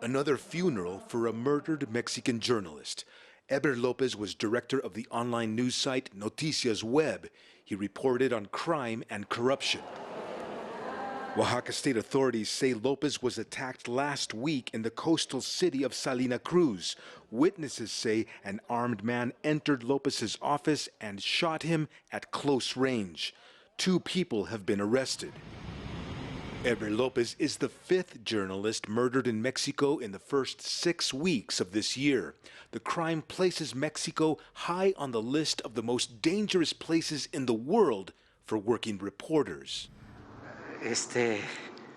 Another funeral for a murdered Mexican journalist. Eber Lopez was director of the online news site Noticias Web. He reported on crime and corruption. Oaxaca state authorities say Lopez was attacked last week in the coastal city of Salina Cruz. Witnesses say an armed man entered Lopez's office and shot him at close range. 2 people have been arrested. Eber Lopez is the 5th journalist murdered in Mexico in the first 6 weeks of this year. The crime places Mexico high on the list of the most dangerous places in the world for working reporters.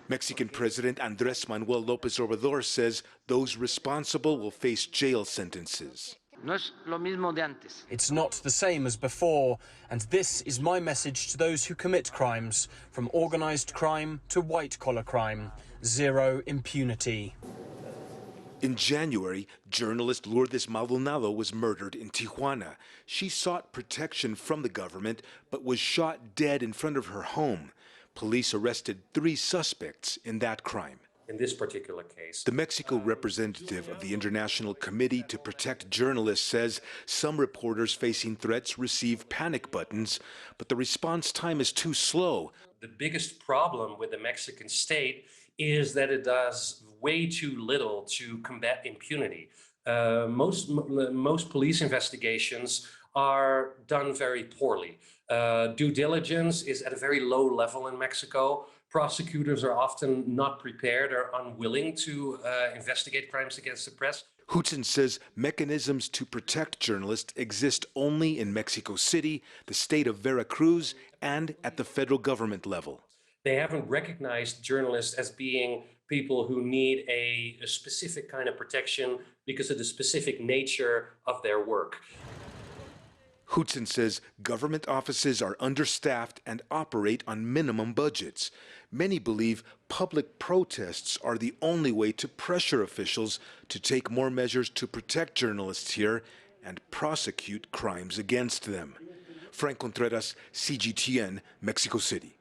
Mexican President Andrés Manuel López Obrador says those responsible will face jail sentences. It's not the same as before, and this is my message to those who commit crimes, from organized crime to white-collar crime. Zero impunity. In January, journalist Lourdes Maldonado was murdered in Tijuana. She sought protection from the government, but was shot dead in front of her home. Police arrested 3 suspects in that crime. In this particular case, the Mexico representative of the International Committee to Protect Journalists says some reporters facing threats receive panic buttons, but the response time is too slow. The biggest problem with the Mexican state is that it does way too little to combat impunity. Most police investigations are done very poorly. Due diligence is at a very low level in Mexico. Prosecutors are often not prepared or unwilling to investigate crimes against the press. Hutson says mechanisms to protect journalists exist only in Mexico City, the state of Veracruz, and at the federal government level. They haven't recognized journalists as being people who need a specific kind of protection because of the specific nature of their work. Hutson says government offices are understaffed and operate on minimum budgets. Many believe public protests are the only way to pressure officials to take more measures to protect journalists here and prosecute crimes against them. Franc Contreras, CGTN, Mexico City.